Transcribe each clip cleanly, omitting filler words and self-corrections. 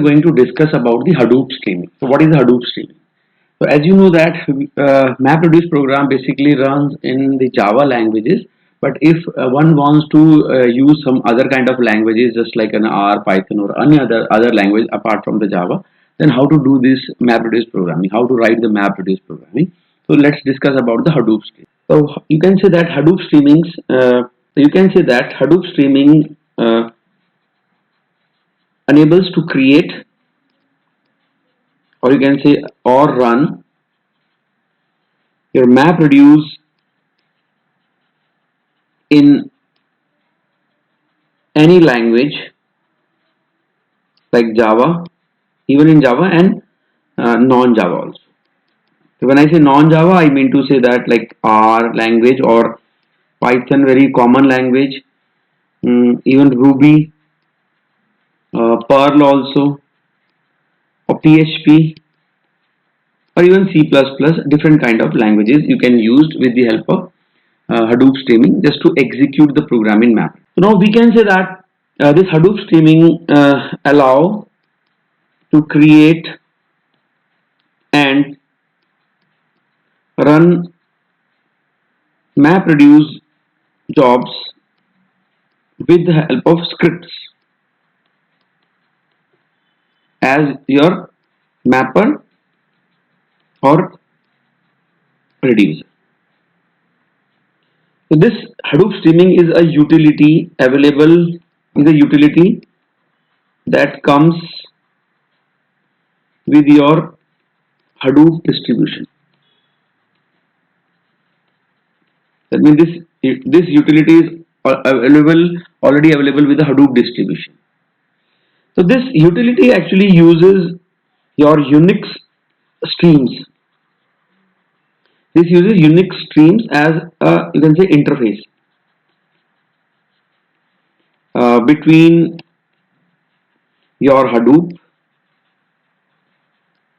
Going to discuss about the Hadoop streaming. So what is Hadoop streaming? So as you know that MapReduce program basically runs in the Java languages, but if one wants to use some other kind of languages just like an R, Python or any other language apart from the Java, then how to do this MapReduce programming, how to write the MapReduce programming. So let's discuss about the Hadoop streaming. So you can say that Hadoop streaming enables to create, or you can say or run your MapReduce in any language like Java, even in Java and non-Java also. So when I say non-Java, I mean to say that like R language or Python, very common language, even Ruby, Perl also, or PHP, or even C++, different kind of languages you can use with the help of Hadoop streaming just to execute the program in map. So now we can say that this Hadoop streaming allow to create and run MapReduce jobs with the help of scripts as your mapper or reducer. So this Hadoop streaming is a utility that comes with your Hadoop distribution. That means this utility is already available with the Hadoop distribution. So this utility actually uses your Unix streams. This uses Unix streams as a, you can say, interface between your Hadoop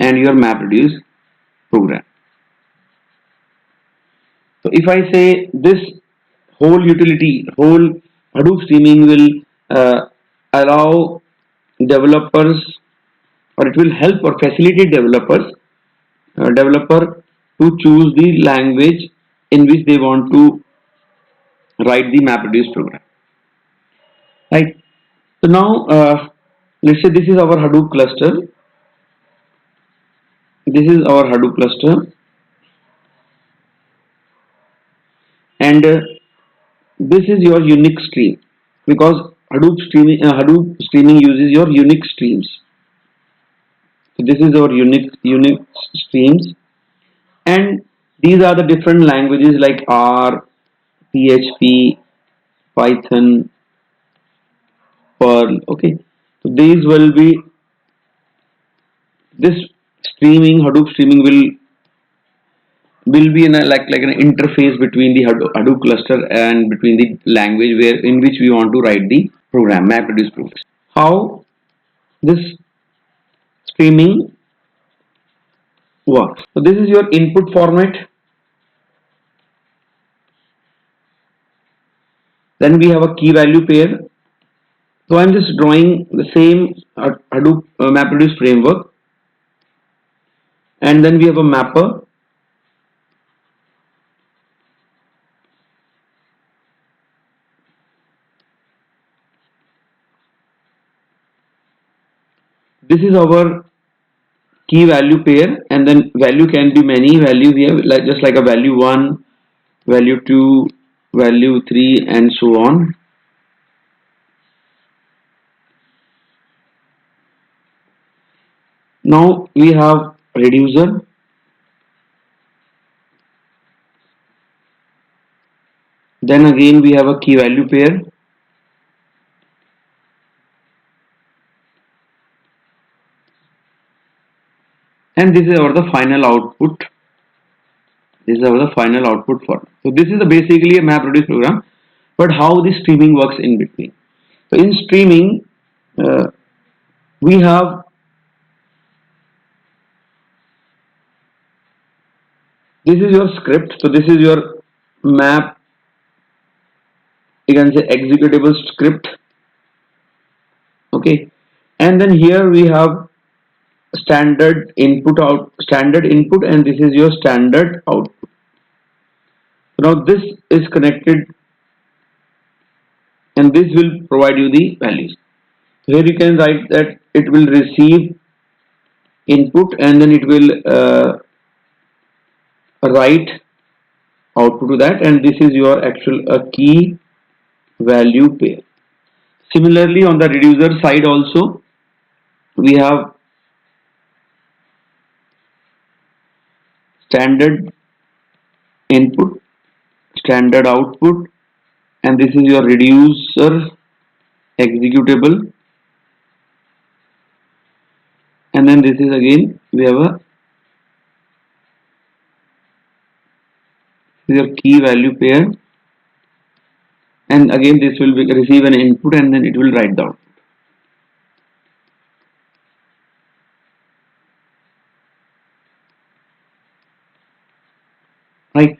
and your MapReduce program. So if I say this whole Hadoop streaming will allow developers, or it will help or facilitate developer to choose the language in which they want to write the MapReduce program. Right. So now let's say this is our Hadoop cluster. This is our Hadoop cluster, and this is your Unix stream, because Hadoop streaming uses your Unix streams. So this is our Unix streams, and these are the different languages like R, PHP, Python, Perl. Okay, so these will be this Hadoop streaming will be in a, like an interface between the Hadoop cluster and between the language where in which we want to write the program, MapReduce program. How this streaming works? So this is your input format. Then we have a key value pair. So I'm just drawing the same Hadoop MapReduce framework, and then we have a mapper. This is our key value pair, and then value can be many value. We have like just like a value 1, value 2, value 3, and so on. Now we have reducer. Then again we have a key value pair. And this is our the final output. This is our the final output for. So this is basically a MapReduce program, but how the streaming works in between. So in streaming, we have this is your script. So this is your map. You can say executable script. Okay, and then here we have standard input, and this is your standard output. Now this is connected, and this will provide you the values. Here you can write that it will receive input, and then it will write output to that, and this is your actual key value pair. Similarly, on the reducer side also, we have standard input, standard output, and this is your reducer executable, and then this is again we have your key value pair, and again this will receive an input, and then it will write the output. Right.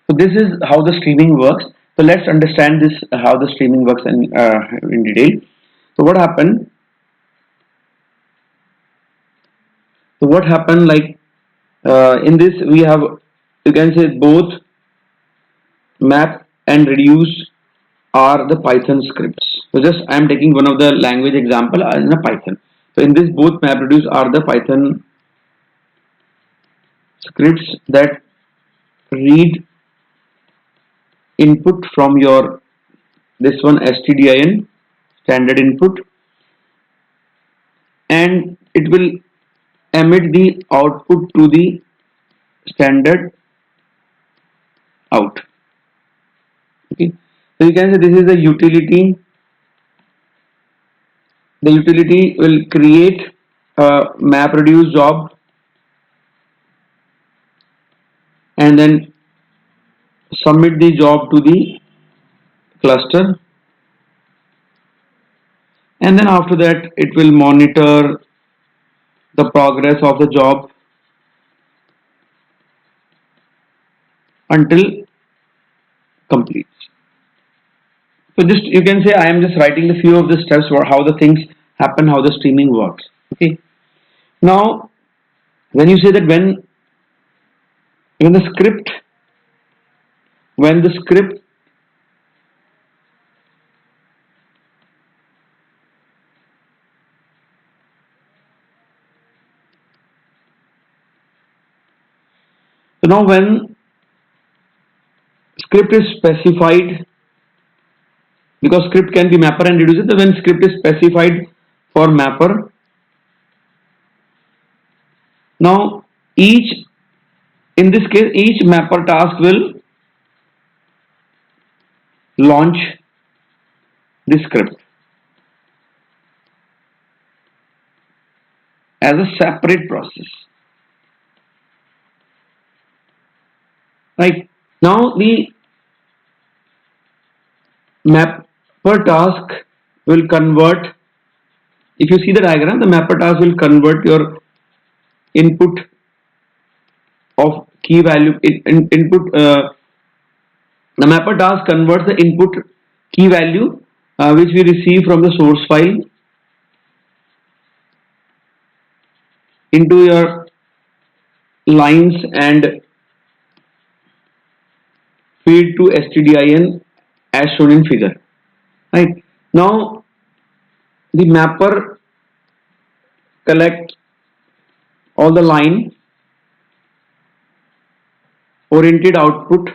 So this is how the streaming works. So let's understand this how the streaming works in detail. So what happened? So what happened, like in this we have, you can say, both map and reduce are the Python scripts. So just I am taking one of the language example in a Python. So in this both map reduce are the Python scripts that read input from your this one stdin standard input, and it will emit the output to the standard out. Okay, so you can say this is a utility. The utility will create a map reduce job, and then submit the job to the cluster, and then after that it will monitor the progress of the job until complete. So just you can say I am just writing a few of the steps for how the things happen, how the streaming works. Okay, now when you say that when the script so now when script is specified, because script can be mapper and reducer, so when script is specified for mapper, now in this case each mapper task will launch the script as a separate process. Right, now the mapper task will convert, if you see the diagram, the mapper task will convert your input of key value input the mapper task converts the input key value which we receive from the source file into your lines and feed to stdin as shown in figure. Right, now the mapper collect all the line oriented output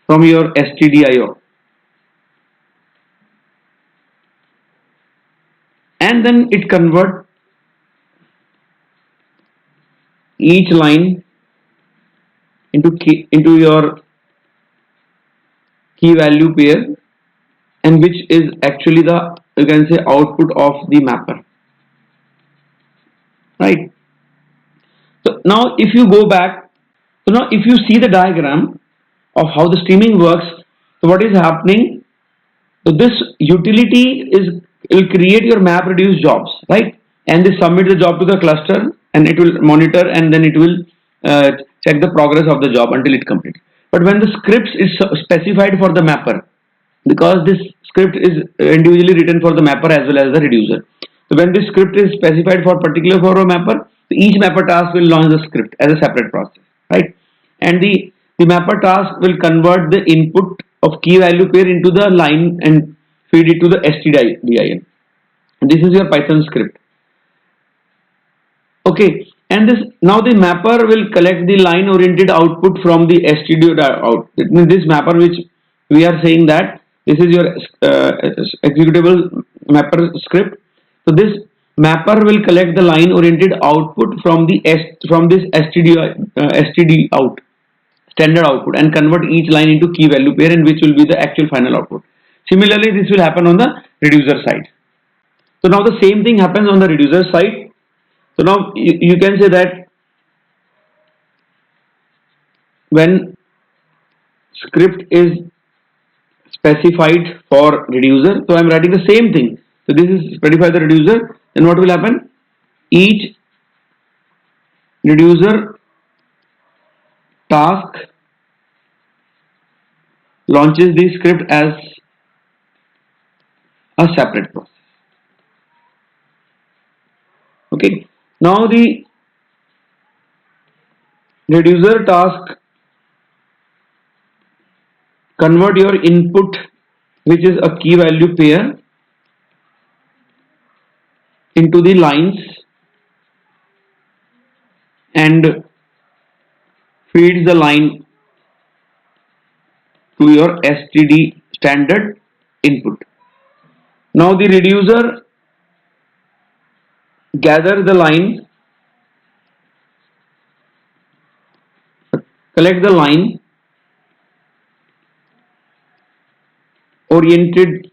from your stdio, and then it convert each line into your key value pair, and which is actually the, you can say, output of the mapper. Right, so now if you go back, so now if you see the diagram of how the streaming works, so what is happening, so this utility will create your map reduce jobs, right, and they submit the job to the cluster, and it will monitor, and then it will check the progress of the job until it completes. But when the scripts is specified for the mapper, because this script is individually written for the mapper as well as the reducer. So when this script is specified for particular for a mapper, each mapper task will launch the script as a separate process, right? And the mapper task will convert the input of key value pair into the line and feed it to the stdin. This is your Python script. Okay, and this now the mapper will collect the line oriented output from the std out. It means this mapper which we are saying that this is your executable mapper script. So this mapper will collect the line oriented output from the from this std out standard output and convert each line into key value pair, and which will be the actual final output. Similarly, this will happen on the reducer side. So now the same thing happens on the reducer side. So now you can say that when script is specified for reducer, so I am writing the same thing. So this is specify the reducer, then what will happen? Each reducer task launches the script as a separate process. Okay. Now the reducer task convert your input, which is a key value pair, into the lines and feeds the line to your std standard input. Now the reducer gather the line, collect the line, oriented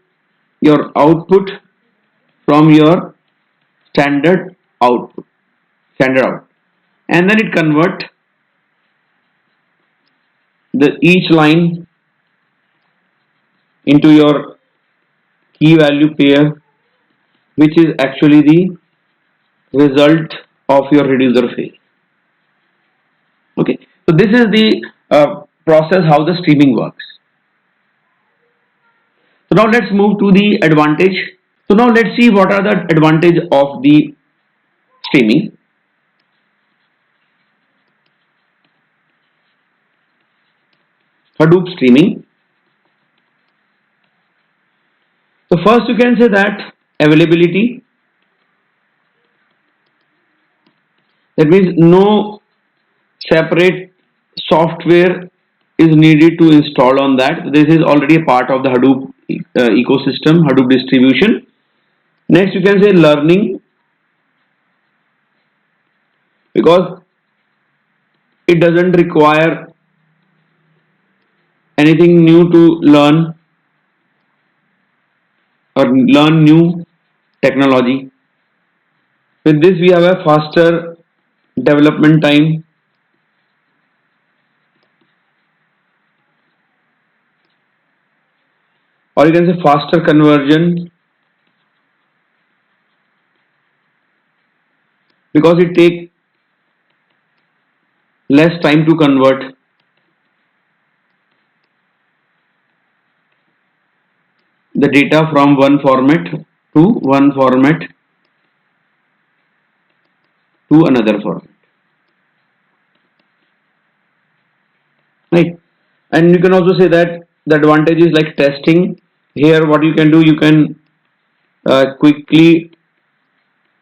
your output from your standard output, and then it convert the each line into your key value pair, which is actually the result of your reducer phase. Okay, so this is the process how the streaming works. So now let's move to the advantage. So now let's see what are the advantage of the streaming. Hadoop streaming. So first you can say that availability. That means no separate software is needed to install on that. This is already a part of the Hadoop ecosystem, Hadoop distribution. Next you can say learning, because it doesn't require anything new to learn or learn new technology. With this we have a faster development time, or you can say faster conversion, because it takes less time to convert the data from one format to another format, right? And you can also say that the advantage is like testing. Here what you can do, you can quickly,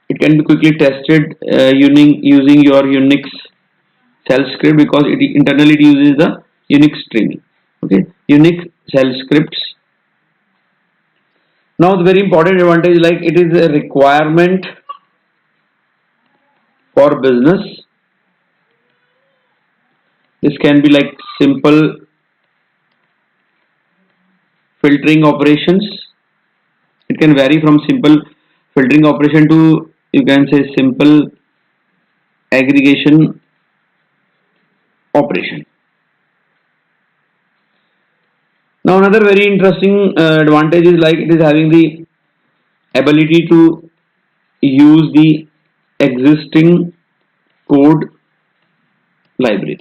it can be quickly tested using your Unix shell script, because it internally uses the Unix streaming. Okay, Unix shell scripts. Now the very important advantage, like it is a requirement for business. This can be like simple filtering operations. It can vary from simple filtering operation to, you can say, simple aggregation operation. Now another very interesting advantage is like it is having the ability to use the existing code library,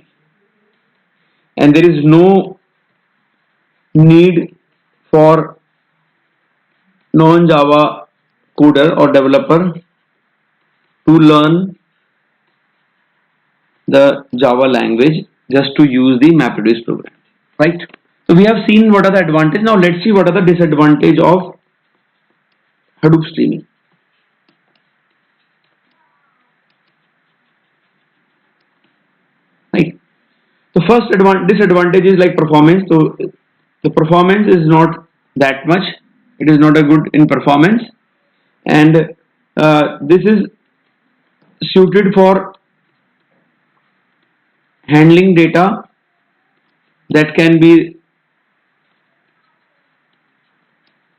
and there is no need for non-Java coder or developer to learn the Java language just to use the MapReduce program, right? So we have seen what are the advantages. Now let's see what are the disadvantages of Hadoop streaming. Right. The first disadvantage is like performance. So the performance is not that much. It is not a good in performance, and this is suited for handling data that can be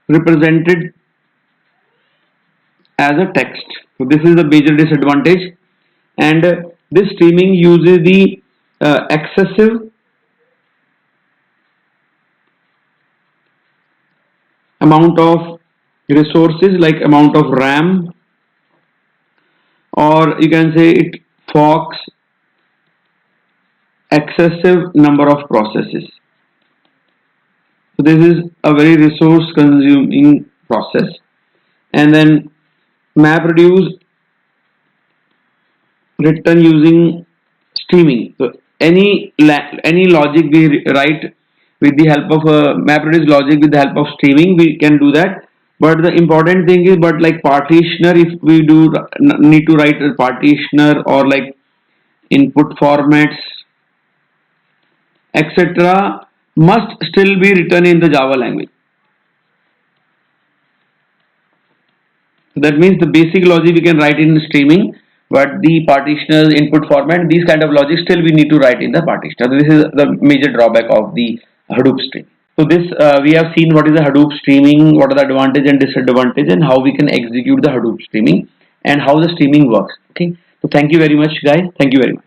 represented as a text. So this is the major disadvantage, and this streaming uses the excessive amount of resources like amount of RAM, or you can say it forks excessive number of processes. So this is a very resource consuming process. And then MapReduce written using streaming. So any logic we write with the help of MapReduce logic with the help of streaming, we can do that. But the important thing is, but like partitioner, if we do need to write a partitioner or like input formats, etc., must still be written in the Java language. So that means the basic logic we can write in streaming, but the partitioners, input format, these kind of logic still we need to write in the partitioner. So this is the major drawback of the Hadoop stream. So this we have seen what is the Hadoop streaming, what are the advantage and disadvantage, and how we can execute the Hadoop streaming and how the streaming works. Okay. So thank you very much, guys. Thank you very much.